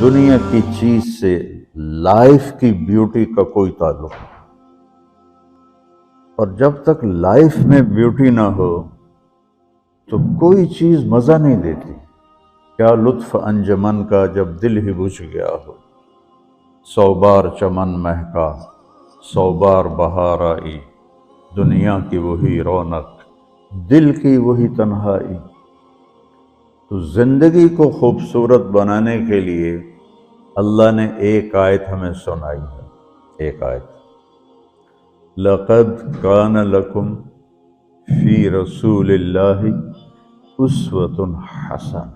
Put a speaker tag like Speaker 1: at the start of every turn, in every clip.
Speaker 1: دنیا کی چیز سے لائف کی بیوٹی کا کوئی تعلق نہیں، اور جب تک لائف میں بیوٹی نہ ہو تو کوئی چیز مزہ نہیں دیتی۔ کیا لطف انجمن کا جب دل ہی بجھ گیا ہو، 100 بار چمن مہکا 100 بار بہار آئی، دنیا کی وہی رونق دل کی وہی تنہائی۔ تو زندگی کو خوبصورت بنانے کے لیے اللہ نے ایک آیت ہمیں سنائی ہے، ایک آیت، لَقَدْ كَانَ لَكُمْ فِي رَسُولِ اللَّهِ أُسْوَةٌ حَسَنَةٌ،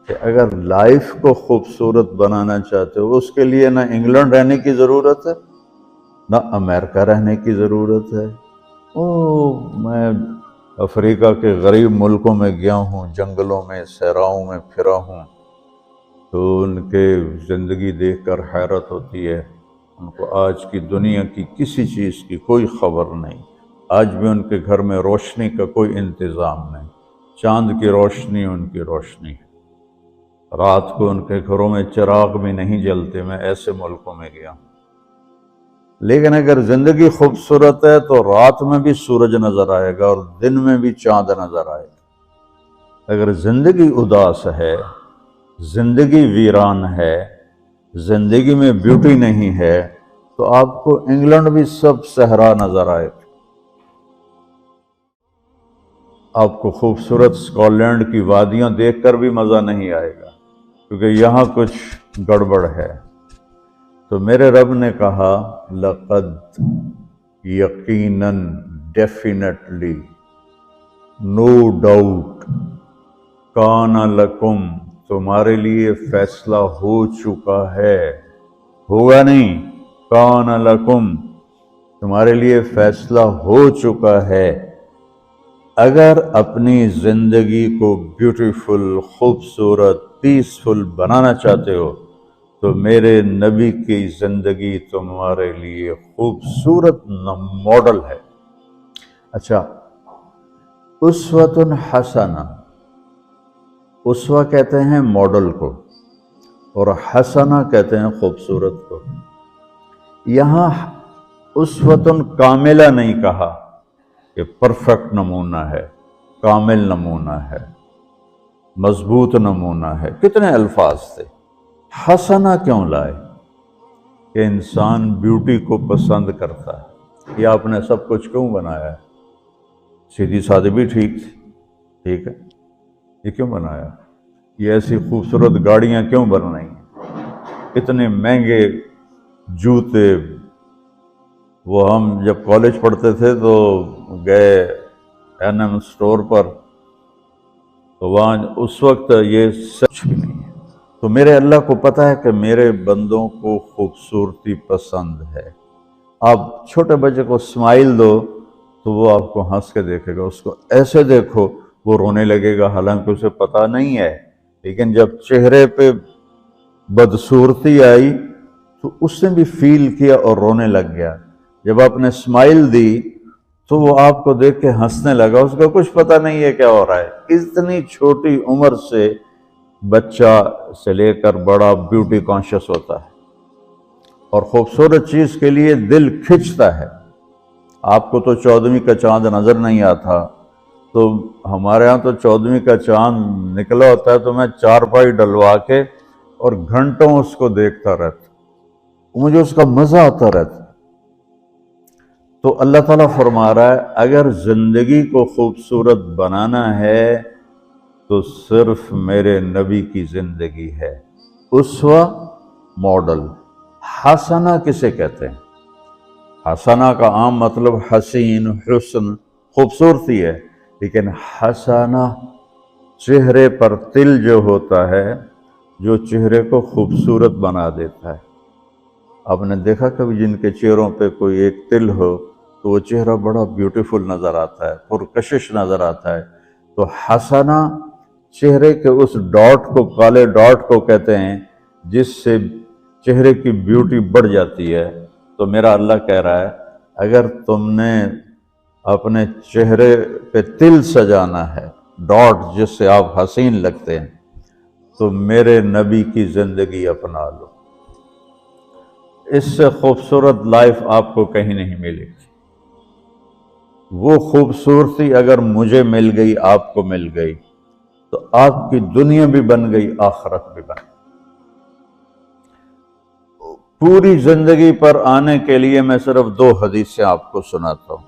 Speaker 1: کہ اگر لائف کو خوبصورت بنانا چاہتے ہو، اس کے لیے نہ انگلینڈ رہنے کی ضرورت ہے نہ امریکہ رہنے کی ضرورت ہے۔ میں افریقہ کے غریب ملکوں میں گیا ہوں، جنگلوں میں صحراؤں میں پھرا ہوں، تو ان کے زندگی دیکھ کر حیرت ہوتی ہے۔ ان کو آج کی دنیا کی کسی چیز کی کوئی خبر نہیں، آج بھی ان کے گھر میں روشنی کا کوئی انتظام نہیں، چاند کی روشنی ان کی روشنی ہے، رات کو ان کے گھروں میں چراغ بھی نہیں جلتے۔ میں ایسے ملکوں میں گیا ہوں۔ لیکن اگر زندگی خوبصورت ہے تو رات میں بھی سورج نظر آئے گا اور دن میں بھی چاند نظر آئے گا۔ اگر زندگی اداس ہے، زندگی ویران ہے، زندگی میں بیوٹی نہیں ہے، تو آپ کو انگلینڈ بھی سب صحرا نظر آئے گا، آپ کو خوبصورت اسکاٹ لینڈ کی وادیاں دیکھ کر بھی مزہ نہیں آئے گا، کیونکہ یہاں کچھ گڑبڑ ہے۔ تو میرے رب نے کہا لقد، یقیناً، ڈیفینیٹلی، نو ڈاؤٹ، کان لکم، تمہارے لیے فیصلہ ہو چکا ہے، ہوگا نہیں، کان لکم، تمہارے لیے فیصلہ ہو چکا ہے۔ اگر اپنی زندگی کو بیوٹیفل، خوبصورت، پیسفل بنانا چاہتے ہو تو میرے نبی کی زندگی تمہارے لیے خوبصورت ماڈل ہے۔ اچھا، اسوۃ حسنہ، اسوہ کہتے ہیں ماڈل کو اور حسنہ کہتے ہیں خوبصورت کو۔ یہاں اسوۃ کاملہ نہیں کہا کہ پرفیکٹ نمونہ ہے، کامل نمونہ ہے، مضبوط نمونہ ہے، کتنے الفاظ تھے۔ حسنہ کیوں لائے؟ کہ انسان بیوٹی کو پسند کرتا ہے۔ یہ آپ نے سب کچھ کیوں بنایا ہے؟ سیدھی سادی بھی ٹھیک تھی، ٹھیک ہے، یہ کیوں بنایا؟ یہ ایسی خوبصورت گاڑیاں کیوں بن رہی ہیں؟ اتنے مہنگے جوتے۔ وہ ہم جب کالج پڑھتے تھے تو گئے این اسٹور پر، تو وہاں اس وقت یہ سچ بھی نہیں ہے۔ تو میرے اللہ کو پتہ ہے کہ میرے بندوں کو خوبصورتی پسند ہے۔ آپ چھوٹے بچے کو اسمائل دو تو وہ آپ کو ہنس کے دیکھے گا، اس کو ایسے دیکھو وہ رونے لگے گا، حالانکہ اسے پتہ نہیں ہے، لیکن جب چہرے پہ بدصورتی آئی تو اس نے بھی فیل کیا اور رونے لگ گیا۔ جب آپ نے اسمائل دی تو وہ آپ کو دیکھ کے ہنسنے لگا، اس کو کچھ پتہ نہیں ہے کیا ہو رہا ہے۔ اتنی چھوٹی عمر سے بچہ سے لے کر بڑا بیوٹی کانشیس ہوتا ہے اور خوبصورت چیز کے لیے دل کھنچتا ہے۔ آپ کو تو 14ویں کا چاند نظر نہیں آتا، تو ہمارے ہاں تو 14ویں کا چاند نکلا ہوتا ہے تو میں چارپائی ڈلوا کے اور گھنٹوں اس کو دیکھتا رہتا، مجھے اس کا مزہ آتا رہتا۔ تو اللہ تعالیٰ فرما رہا ہے اگر زندگی کو خوبصورت بنانا ہے تو صرف میرے نبی کی زندگی ہے، اسوہ، ماڈل۔ حسنہ کسے کہتے ہیں؟ حسنہ کا عام مطلب حسین، حسن، خوبصورتی ہے، لیکن حسنہ چہرے پر تل جو ہوتا ہے، جو چہرے کو خوبصورت بنا دیتا ہے۔ آپ نے دیکھا کبھی جن کے چہروں پہ کوئی ایک تل ہو تو وہ چہرہ بڑا بیوٹیفل نظر آتا ہے، پرکشش نظر آتا ہے۔ تو حسنہ چہرے کے اس ڈاٹ کو، کالے ڈاٹ کو کہتے ہیں جس سے چہرے کی بیوٹی بڑھ جاتی ہے۔ تو میرا اللہ کہہ رہا ہے اگر تم نے اپنے چہرے پہ تل سجانا ہے، ڈاٹ جس سے آپ حسین لگتے ہیں، تو میرے نبی کی زندگی اپنا لو۔ اس سے خوبصورت لائف آپ کو کہیں نہیں ملے گی۔ وہ خوبصورتی اگر مجھے مل گئی، آپ کو مل گئی، تو آپ کی دنیا بھی بن گئی، آخرت بھی بن گئی۔ پوری زندگی پر آنے کے لیے میں صرف 2 حدیثیں آپ کو سناتا ہوں،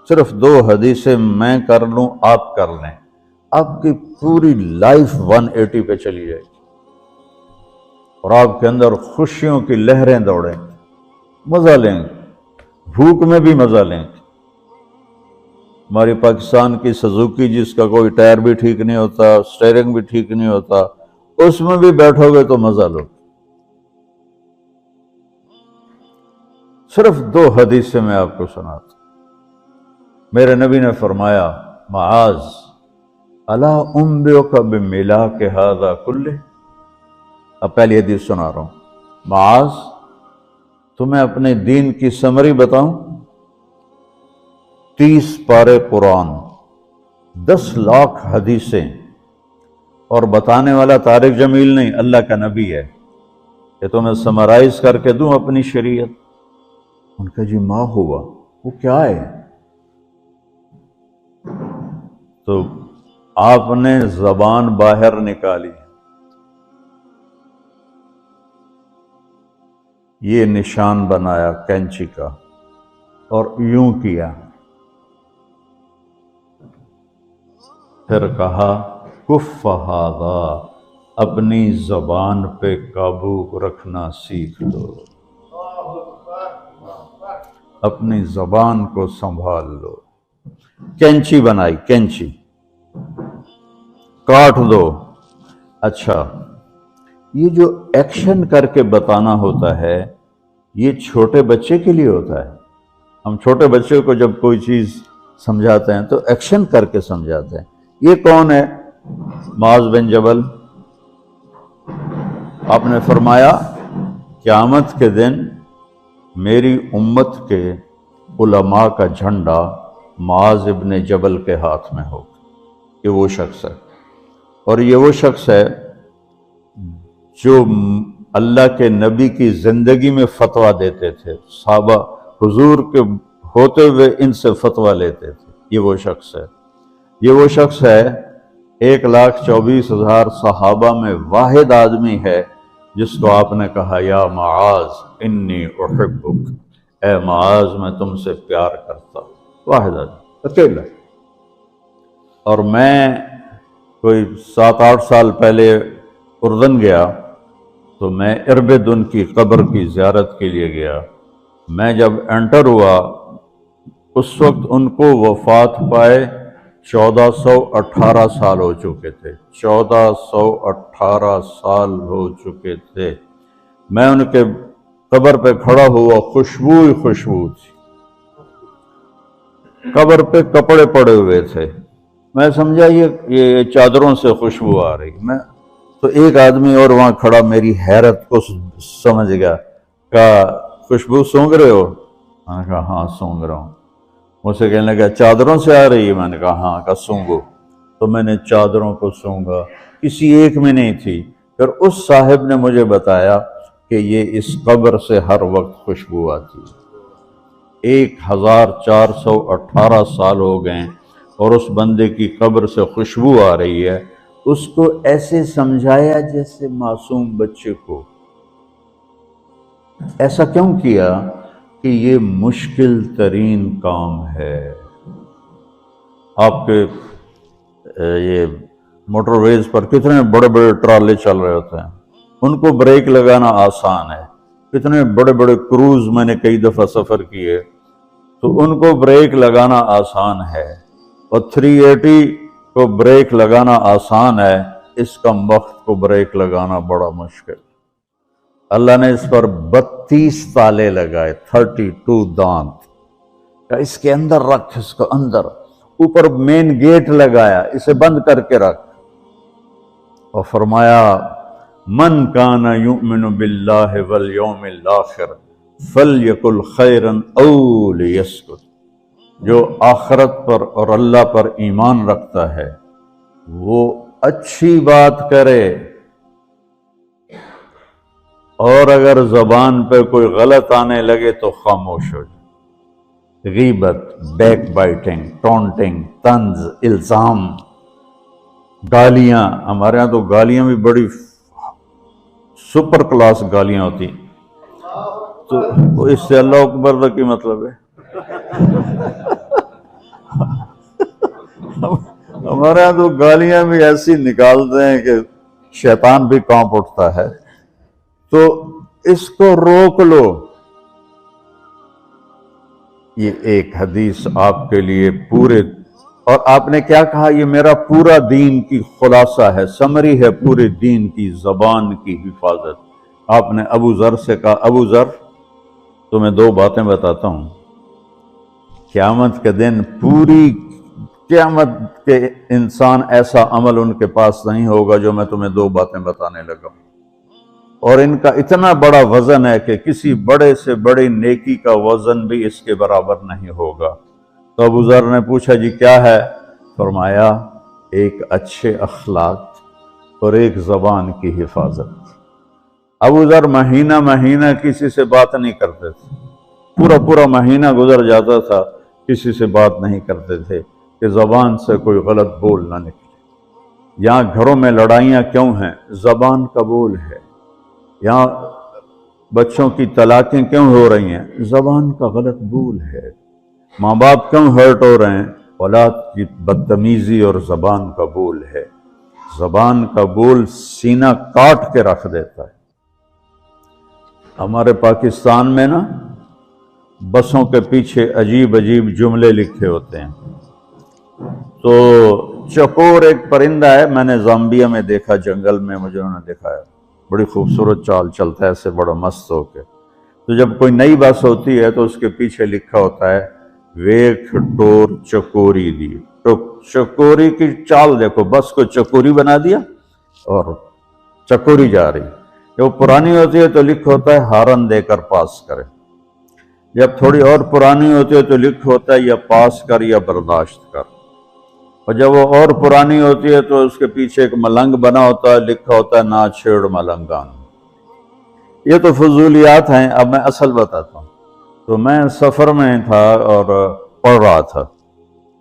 Speaker 1: صرف 2 حدیثیں میں کر لوں، آپ کر لیں، آپ کی پوری لائف 180 پہ چلی جائے گی، اور آپ کے اندر خوشیوں کی لہریں دوڑیں، مزہ لیں گے، بھوک میں بھی مزہ لیں گے۔ ہماری پاکستان کی سزوکی جس کا کوئی ٹائر بھی ٹھیک نہیں ہوتا، سٹیئرنگ بھی ٹھیک نہیں ہوتا، اس میں بھی بیٹھو گے تو مزہ لو۔ صرف 2 حدیثیں میں آپ کو سناتا ہوں۔ میرے نبی نے فرمایا، معاذ الا انبئک بملاک ھذا کلہ۔ اب پہلی حدیث سنا رہا ہوں۔ معاذ، تمہیں اپنے دین کی سمری بتاؤں؟ 30 پارے قرآن، 10 لاکھ حدیثیں، اور بتانے والا طارق جمیل نہیں، اللہ کا نبی ہے، کہ تمہیں سمرائز کر کے دوں اپنی شریعت۔ ان کا جی ما ہوا، وہ کیا ہے؟ تو آپ نے زبان باہر نکالی، یہ نشان بنایا کینچی کا، اور یوں کیا، پھر کہا کف ھذا، اپنی زبان پہ قابو رکھنا سیکھ لو، اپنی زبان کو سنبھال لو۔ کینچی بنائی، کینچی، کاٹ دو۔ اچھا، یہ جو ایکشن کر کے بتانا ہوتا ہے، یہ چھوٹے بچے کے لیے ہوتا ہے۔ ہم چھوٹے بچے کو جب کوئی چیز سمجھاتے ہیں تو ایکشن کر کے سمجھاتے ہیں۔ یہ کون ہے؟ معاذ بن جبل۔ آپ نے فرمایا قیامت کے دن میری امت کے علماء کا جھنڈا معاذ ابن جبل کے ہاتھ میں ہوگا۔ یہ وہ شخص ہے، اور یہ وہ شخص ہے جو اللہ کے نبی کی زندگی میں فتویٰ دیتے تھے، صحابہ حضور کے ہوتے ہوئے ان سے فتویٰ لیتے تھے۔ یہ وہ شخص ہے، یہ وہ شخص ہے 1,24,000 صحابہ میں واحد آدمی ہے جس کو آپ نے کہا یا معاذ انی احبک، اے معاذ میں تم سے پیار کرتا ہوں۔ واحد آدمی، اکیلا۔ اور میں کوئی 7-8 سال پہلے اردن گیا تو میں اربدن کی قبر کی زیارت کے لیے گیا۔ میں جب انٹر ہوا اس وقت ان کو وفات پائے 1418 سال ہو چکے تھے، 1418 سال ہو چکے تھے۔ میں ان کے قبر پہ کھڑا ہوا، خوشبو ہی خوشبو تھی، قبر پہ کپڑے پڑے ہوئے تھے۔ میں سمجھا یہ چادروں سے خوشبو آ رہی۔ میں تو ایک آدمی اور وہاں کھڑا میری حیرت کو سمجھ گیا، کہا خوشبو سونگ رہے ہو؟ میں نے کہا ہاں سونگ رہا ہوں۔ مجھ سے کہنے لگا چادروں سے آ رہی ہے؟ میں نے کہا ہاں۔ کہا سونگو۔ تو میں نے چادروں کو سونگا، کسی ایک میں نہیں تھی۔ پھر اس صاحب نے مجھے بتایا کہ یہ اس قبر سے ہر وقت خوشبو آتی ہے۔ 1418 سال ہو گئے اور اس بندے کی قبر سے خوشبو آ رہی ہے۔ اس کو ایسے سمجھایا جیسے معصوم بچے کو۔ ایسا کیوں کیا؟ کہ یہ مشکل ترین کام ہے۔ آپ کے یہ موٹر ویز پر کتنے بڑے بڑے ٹرالے چل رہے ہوتے ہیں، ان کو بریک لگانا آسان ہے۔ کتنے بڑے بڑے کروز میں نے کئی دفعہ سفر کیے تو ان کو بریک لگانا آسان ہے، اور 380 کو بریک لگانا آسان ہے، اس کا وقت کو بریک لگانا بڑا مشکل۔ اللہ نے اس پر 32 تالے لگائے، 32 دانت، کہ اس کے اندر رکھ، اس کو اندر، اوپر مین گیٹ لگایا، اسے بند کر کے رکھ، اور فرمایا من کان یؤمن باللہ والیوم الآخر فلیقل خیرا او لیسکت، جو آخرت پر اور اللہ پر ایمان رکھتا ہے وہ اچھی بات کرے اور اگر زبان پہ کوئی غلط آنے لگے تو خاموش ہو جائے۔ غیبت، بیک بائٹنگ، ٹونٹنگ، طنز، الزام، گالیاں، ہمارے ہاں تو گالیاں بھی بڑی سپر کلاس گالیاں ہوتی ہیں، تو اس سے اللہ اکبر کا کی مطلب ہے؟ ہمارے یہاں تو گالیاں بھی ایسی نکالتے ہیں کہ شیطان بھی کانپ اٹھتا ہے۔ تو اس کو روک لو۔ یہ ایک حدیث آپ کے لیے پورے، اور آپ نے کیا کہا؟ یہ میرا پورا دین کی خلاصہ ہے، سمری ہے پورے دین کی، زبان کی حفاظت۔ آپ نے ابو ذر سے کہا، ابو ذر تمہیں دو باتیں بتاتا ہوں، قیامت کے دن پوری قیامت کے انسان ایسا عمل ان کے پاس نہیں ہوگا جو میں تمہیں دو باتیں بتانے لگا ہوں، اور ان کا اتنا بڑا وزن ہے کہ کسی بڑے سے بڑی نیکی کا وزن بھی اس کے برابر نہیں ہوگا۔ تو ابو ذر نے پوچھا جی کیا ہے؟ فرمایا ایک اچھے اخلاق اور ایک زبان کی حفاظت۔ ابو ذر مہینہ مہینہ کسی سے بات نہیں کرتے تھے، پورا مہینہ گزر جاتا تھا کسی سے بات نہیں کرتے تھے کہ زبان سے کوئی غلط بول نہ نکلے۔ یہاں گھروں میں لڑائیاں کیوں ہیں؟ زبان کا بول ہے۔ یہاں بچوں کی طلاقیں کیوں ہو رہی ہیں؟ زبان کا غلط بول ہے۔ ماں باپ کیوں ہرٹ ہو رہے ہیں؟ اولاد کی بدتمیزی اور زبان کا بول ہے۔ زبان کا بول سینہ کاٹ کے رکھ دیتا ہے۔ ہمارے پاکستان میں نا بسوں کے پیچھے عجیب جملے لکھے ہوتے ہیں۔ تو چکور ایک پرندہ ہے، میں نے زامبیا میں دیکھا، جنگل میں مجھے انہوں نے دکھایا، بڑی خوبصورت چال چلتا ہے ایسے بڑا مست ہو کے۔ تو جب کوئی نئی بس ہوتی ہے تو اس کے پیچھے لکھا ہوتا ہے ویک ٹور چکوری دی۔ تو چکوری کی چال دیکھو، بس کو چکوری بنا دیا اور چکوری جا رہی۔ جب پرانی ہوتی ہے تو لکھ ہوتا ہے ہارن دے کر پاس کرے، جب تھوڑی اور پرانی ہوتی ہے تو لکھ ہوتا ہے یا پاس کر یا برداشت کر، اور جب وہ اور پرانی ہوتی ہے تو اس کے پیچھے ایک ملنگ بنا ہوتا ہے، لکھا ہوتا ہے نا چھیڑ ملنگان۔ یہ تو فضولیات ہیں، اب میں اصل بتاتا ہوں۔ تو میں سفر میں تھا اور پڑھ رہا تھا،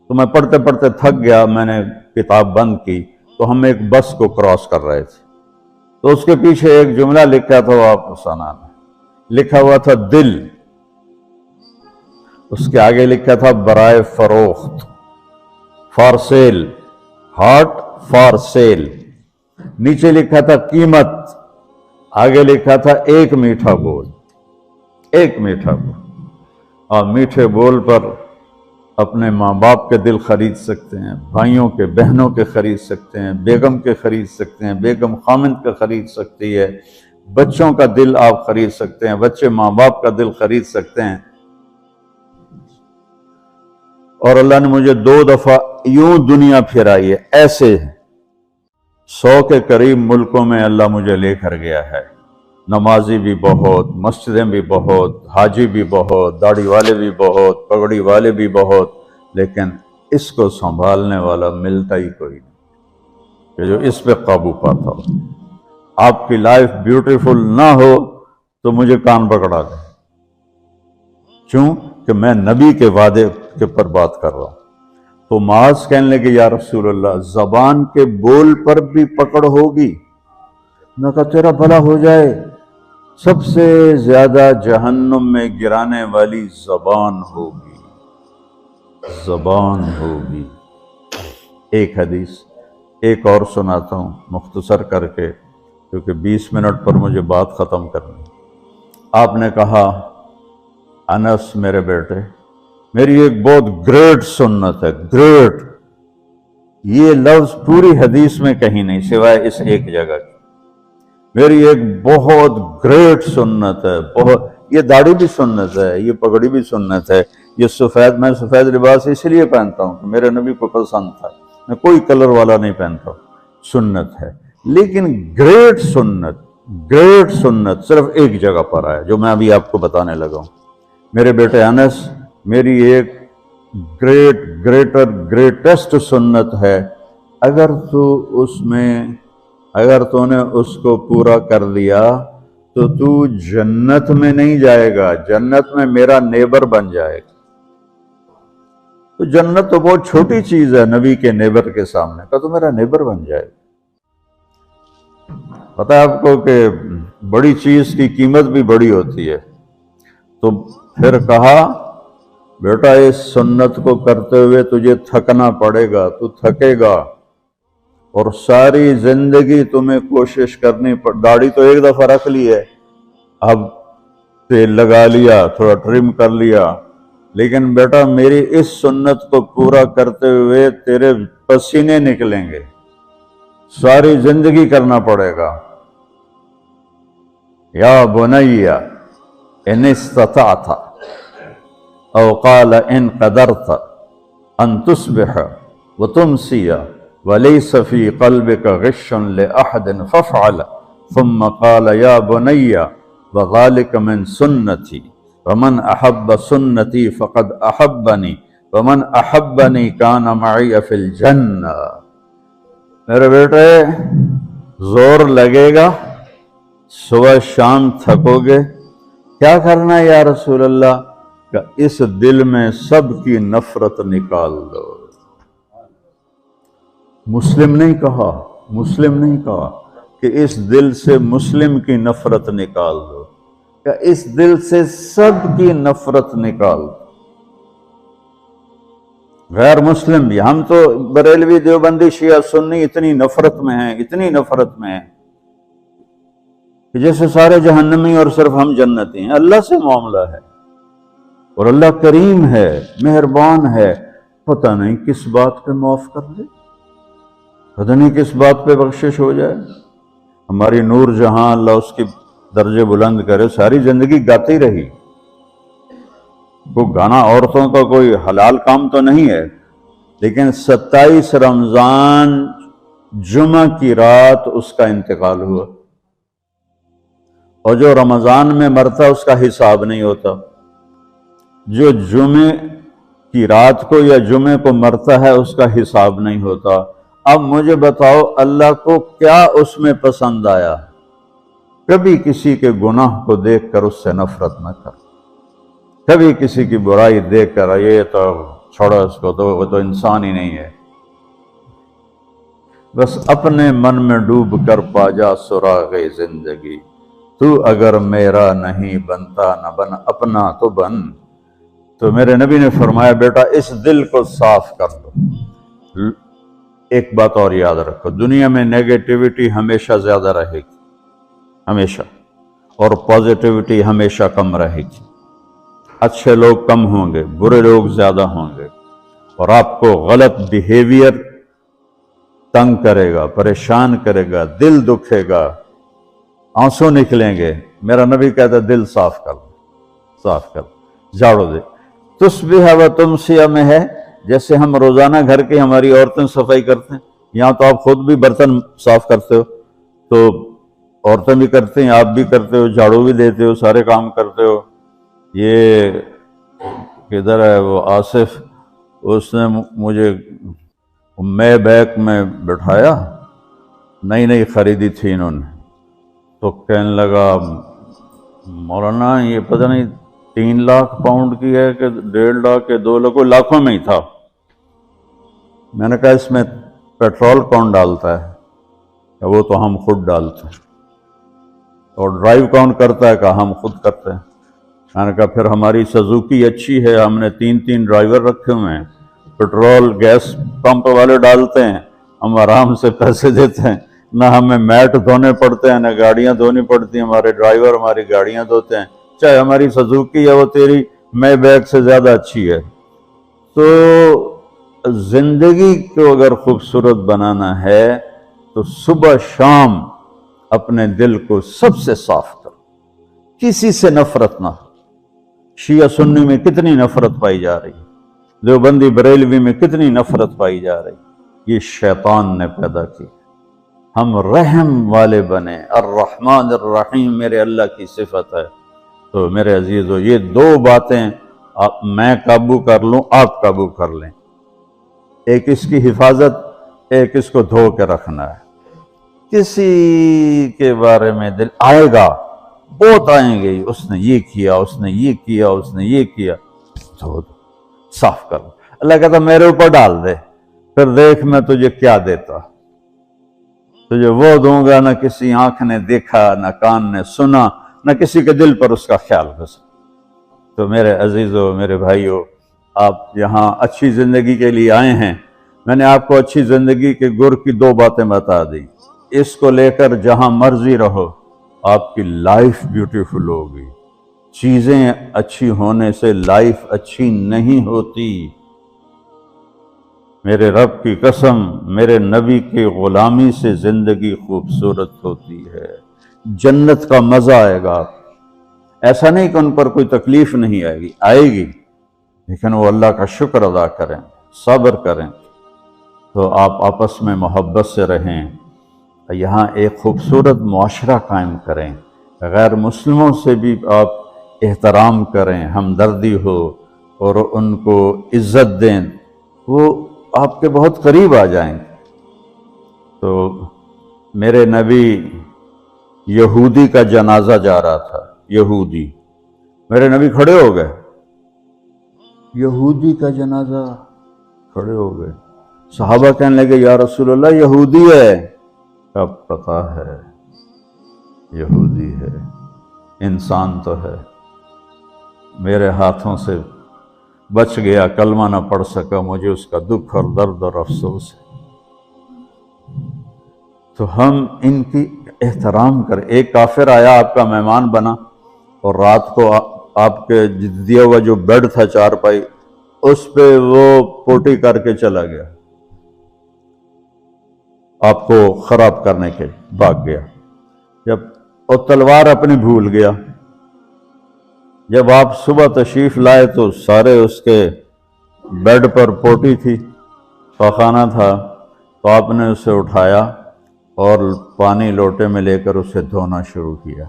Speaker 1: تو میں پڑھتے پڑھتے تھک گیا، میں نے کتاب بند کی، تو ہم ایک بس کو کراس کر رہے تھے، تو اس کے پیچھے ایک جملہ لکھا تھا، وہ آپ کو سنانا، لکھا ہوا تھا دل، اس کے آگے لکھا تھا برائے فروخت، for sale, heart for sale, نیچے لکھا تھا قیمت، آگے لکھا تھا ایک میٹھا بول، ایک میٹھا بول۔ اور میٹھے بول پر اپنے ماں باپ کے دل خرید سکتے ہیں، بھائیوں کے بہنوں کے خرید سکتے ہیں، بیگم کے خرید سکتے ہیں، بیگم خامند کا خرید سکتی ہے، بچوں کا دل آپ خرید سکتے ہیں، بچے ماں باپ کا دل خرید سکتے ہیں۔ اور اللہ نے مجھے 2 دفعہ یوں دنیا پھرائی ہے، ایسے 100 کے قریب ملکوں میں اللہ مجھے لے کر گیا ہے، نمازی بھی بہت، مسجدیں بھی بہت، حاجی بھی بہت، داڑھی والے بھی بہت، پگڑی والے بھی بہت، لیکن اس کو سنبھالنے والا ملتا ہی کوئی نہیں کہ جو اس پہ قابو پاتا ہو۔ آپ کی لائف بیوٹیفل نہ ہو تو مجھے کان پکڑا دیں، کیوں کہ میں نبی کے وعدے کے پر بات کر رہا ہوں۔ تو معاذ کہنے لگے یا رسول اللہ زبان کے بول پر بھی پکڑ ہوگی؟ میں کہا تیرا بھلا ہو جائے، سب سے زیادہ جہنم میں گرانے والی زبان ہوگی، زبان ہوگی۔ ایک حدیث ایک اور سناتا ہوں مختصر کر کے، کیونکہ 20 منٹ پر مجھے بات ختم کرنی۔ آپ نے کہا انس میرے بیٹے، میری ایک بہت گریٹ سنت ہے، گریٹ، یہ لفظ پوری حدیث میں کہیں نہیں سوائے اس ایک جگہ کی، میری ایک بہت گریٹ سنت ہے، بہت، یہ داڑھی بھی سنت ہے، یہ پگڑی بھی سنت ہے، یہ سفید، میں سفید لباس اس لیے پہنتا ہوں کہ میرے نبی کو پسند تھا، میں کوئی کلر والا نہیں پہنتا، سنت ہے، لیکن گریٹ سنت، گریٹ سنت صرف ایک جگہ پر آیا جو میں ابھی آپ کو بتانے لگا ہوں۔ میرے بیٹے انس، میری ایک گریٹسٹ سنت ہے، اگر تو نے اس کو پورا کر لیا تو تو جنت میں نہیں جائے گا، جنت میں میرا نیبر بن جائے گا۔ تو جنت تو بہت چھوٹی چیز ہے نبی کے نیبر کے سامنے، کا تو میرا نیبر بن جائے گا۔ پتہ ہے آپ کو کہ بڑی چیز کی قیمت بھی بڑی ہوتی ہے۔ تو پھر کہا بیٹا اس سنت کو کرتے ہوئے تجھے تھکنا پڑے گا، تو تھکے گا، اور ساری زندگی تمہیں کوشش کرنی داڑھی تو ایک دفعہ رکھ لی ہے، اب تیل لگا لیا، تھوڑا ٹرم کر لیا، لیکن بیٹا میری اس سنت کو پورا کرتے ہوئے تیرے پسینے نکلیں گے، ساری زندگی کرنا پڑے گا۔ یا بنی ان استطعت او قال ان قدرت ان تصبح وتمسی وليس في قلبك غش لأحد فافعل، ثم قال يا بني وذلك من سنتي ومن أحب سنتي فقد أحبني ومن أحبني كان معي في الجنة۔ میرے بیٹے زور لگے گا، صبح شام تھکو گے، کیا کرنا ہے یا رسول اللہ؟ کہ اس دل میں سب کی نفرت نکال دو۔ مسلم نہیں کہا کہ اس دل سے مسلم کی نفرت نکال دو، کہ اس دل سے سب کی نفرت نکال دو۔ غیر مسلم بھی، ہم تو بریلوی دیوبندی شیعہ سنی اتنی نفرت میں ہیں کہ جیسے سارے جہنمی اور صرف ہم جنتی ہیں۔ اللہ سے معاملہ ہے، اور اللہ کریم ہے، مہربان ہے، پتہ نہیں کس بات پہ معاف کر دے، پتہ نہیں کس بات پہ بخشش ہو جائے۔ ہماری نور جہاں اللہ اس کی درجے بلند کرے، ساری زندگی گاتی رہی۔ وہ گانا عورتوں کا کوئی حلال کام تو نہیں ہے، لیکن 27 رمضان جمعہ کی رات اس کا انتقال ہوا، اور جو رمضان میں مرتا اس کا حساب نہیں ہوتا، جو جمعے کی رات کو یا جمعے کو مرتا ہے اس کا حساب نہیں ہوتا۔ اب مجھے بتاؤ اللہ کو کیا اس میں پسند آیا؟ کبھی کسی کے گناہ کو دیکھ کر اس سے نفرت نہ کر، کبھی کسی کی برائی دیکھ کر یہ تو چھوڑو اس کو، تو وہ تو انسان ہی نہیں ہے۔ بس اپنے من میں ڈوب کر پا جا سراغ زندگی، تو اگر میرا نہیں بنتا نہ بن اپنا تو بن۔ تو میرے نبی نے فرمایا بیٹا اس دل کو صاف کر دو۔ ایک بات اور یاد رکھو، دنیا میں نیگیٹیوٹی ہمیشہ زیادہ رہے گی، ہمیشہ، اور پازیٹیوٹی ہمیشہ کم رہے گی۔ اچھے لوگ کم ہوں گے، برے لوگ زیادہ ہوں گے، اور آپ کو غلط بیہیویئر تنگ کرے گا، پریشان کرے گا، دل دکھے گا، آنسو نکلیں گے۔ میرا نبی کہتا ہے دل صاف کر، جھاڑو دے۔ تصبح و تمسی میں ہے جیسے ہم روزانہ گھر کی ہماری عورتیں صفائی کرتے ہیں، یہاں تو آپ خود بھی برتن صاف کرتے ہو، تو عورتیں بھی کرتے ہیں، آپ بھی کرتے ہو، جھاڑو بھی دیتے ہو، سارے کام کرتے ہو۔ یہ کدھر ہے وہ آصف، اس نے مجھے میں بیک میں بٹھایا، نئی خریدی تھی انہوں نے، تو کہنے لگا مولانا یہ پتہ نہیں 3 لاکھ پاؤنڈ کی ہے کہ 1.5 لاکھ کے 2 لاکھ، لاکھوں میں ہی تھا۔ میں نے کہا اس میں پیٹرول کون ڈالتا ہے؟ کہ وہ تو ہم خود ڈالتے ہیں۔ اور ڈرائیو کون کرتا ہے؟ کہ ہم خود کرتے ہیں۔ میں نے کہا پھر ہماری سزوکی اچھی ہے، ہم نے 3 ڈرائیور رکھے ہوئے ہیں، پیٹرول گیس پمپ والے ڈالتے ہیں، ہم آرام سے پیسے دیتے ہیں، نہ ہمیں میٹ دھونے پڑتے ہیں، نہ گاڑیاں دھونی پڑتی ہیں، ہمارے ڈرائیور ہماری گاڑیاں دھوتے ہیں، چاہے ہماری سزوکی ہے وہ تیری میں بیگ سے زیادہ اچھی ہے۔ تو زندگی کو اگر خوبصورت بنانا ہے تو صبح شام اپنے دل کو سب سے صاف کرو، کسی سے نفرت نہ ہو۔ شیعہ سنی میں کتنی نفرت پائی جا رہی ہے، دیوبندی بریلوی میں کتنی نفرت پائی جا رہی، یہ شیطان نے پیدا کی۔ ہم رحم والے بنے، الرحمن الرحیم میرے اللہ کی صفت ہے۔ تو میرے عزیزو یہ 2 باتیں میں قابو کر لوں، آپ قابو کر لیں، ایک اس کی حفاظت، ایک اس کو دھو کے رکھنا ہے۔ کسی کے بارے میں دل آئے گا، بہت آئیں گے، اس نے یہ کیا، اس نے یہ کیا، اس نے یہ کیا، تو صاف کر۔ اللہ کہتا میرے اوپر ڈال دے، پھر دیکھ میں تجھے کیا دیتا، تجھے وہ دوں گا نہ کسی آنکھ نے دیکھا، نہ کان نے سنا، نہ کسی کے دل پر اس کا خیال گزرا۔ تو میرے عزیزو، میرے بھائیو، آپ یہاں اچھی زندگی کے لیے آئے ہیں۔ میں نے آپ کو اچھی زندگی کے گر کی 2 باتیں بتا دی، اس کو لے کر جہاں مرضی رہو، آپ کی لائف بیوٹیفل ہوگی۔ چیزیں اچھی ہونے سے لائف اچھی نہیں ہوتی۔ میرے رب کی قسم، میرے نبی کی غلامی سے زندگی خوبصورت ہوتی ہے، جنت کا مزہ آئے گا۔ ایسا نہیں کہ ان پر کوئی تکلیف نہیں آئے گی، آئے گی، لیکن وہ اللہ کا شکر ادا کریں، صبر کریں، تو آپ آپس میں محبت سے رہیں، یہاں ایک خوبصورت معاشرہ قائم کریں، غیر مسلموں سے بھی آپ احترام کریں، ہمدردی ہو اور ان کو عزت دیں، وہ آپ کے بہت قریب آ جائیں۔ تو میرے نبی یہودی کا جنازہ جا رہا تھا، یہودی، میرے نبی کھڑے ہو گئے، یہودی کا جنازہ، کھڑے ہو گئے۔ صحابہ کہنے لگے یا رسول اللہ یہودی ہے، اب پتا ہے یہودی ہے، انسان تو ہے، میرے ہاتھوں سے بچ گیا، کلمہ نہ پڑھ سکا، مجھے اس کا دکھ اور درد اور افسوس ہے۔ تو ہم ان کی احترام کریں۔ ایک کافر آیا، آپ کا مہمان بنا، اور رات کو آپ کے دیا ہوا جو بیڈ تھا چارپائی، اس پہ وہ پوٹی کر کے چلا گیا، آپ کو خراب کرنے کے بھاگ گیا، جب اور تلوار اپنی بھول گیا۔ جب آپ صبح تشریف لائے تو سارے اس کے بیڈ پر پوٹی تھی، پاخانہ تھا، تو آپ نے اسے اٹھایا اور پانی لوٹے میں لے کر اسے دھونا شروع کیا۔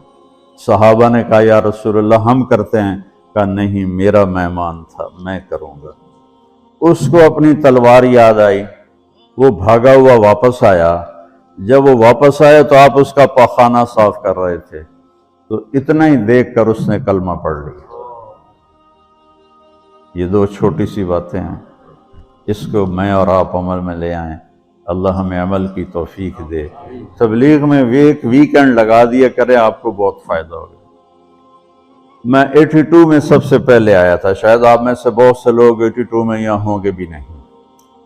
Speaker 1: صحابہ نے کہا یا رسول اللہ ہم کرتے ہیں، کہا نہیں میرا مہمان تھا، میں کروں گا۔ اس کو اپنی تلوار یاد آئی، وہ بھاگا ہوا واپس آیا۔ جب وہ واپس آیا تو آپ اس کا پاخانہ صاف کر رہے تھے، تو اتنا ہی دیکھ کر اس نے کلمہ پڑھ لیا۔ یہ 2 چھوٹی سی باتیں ہیں، اس کو میں اور آپ عمل میں لے آئیں، اللہ ہمیں عمل کی توفیق دے۔ تبلیغ میں ایک ویکنڈ لگا دیا کریں، آپ کو بہت فائدہ ہوگا۔ میں 82 میں سب سے پہلے آیا تھا، شاید آپ میں سے بہت سے لوگ 82 میں یہاں ہوں گے بھی نہیں،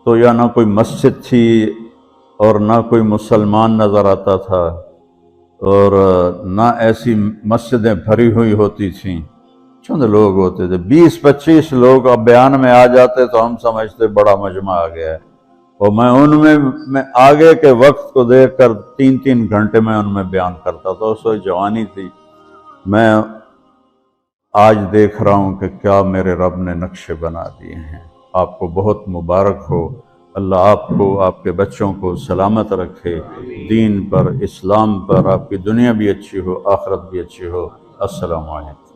Speaker 1: تو یہاں نہ کوئی مسجد تھی اور نہ کوئی مسلمان نظر آتا تھا، اور نہ ایسی مسجدیں بھری ہوئی ہوتی تھیں، چند لوگ ہوتے تھے، 20-25 لوگ اب بیان میں آ جاتے تو ہم سمجھتے بڑا مجمع آ گیا ہے، اور میں ان میں آگے کے وقت کو دیکھ کر 3 گھنٹے میں ان میں بیان کرتا تھا۔ اس وقت جوانی تھی۔ میں آج دیکھ رہا ہوں کہ کیا میرے رب نے نقشے بنا دیے ہیں۔ آپ کو بہت مبارک ہو، اللہ آپ کو، آپ کے بچوں کو سلامت رکھے، دین پر، اسلام پر، آپ کی دنیا بھی اچھی ہو، آخرت بھی اچھی ہو۔ السلام علیکم۔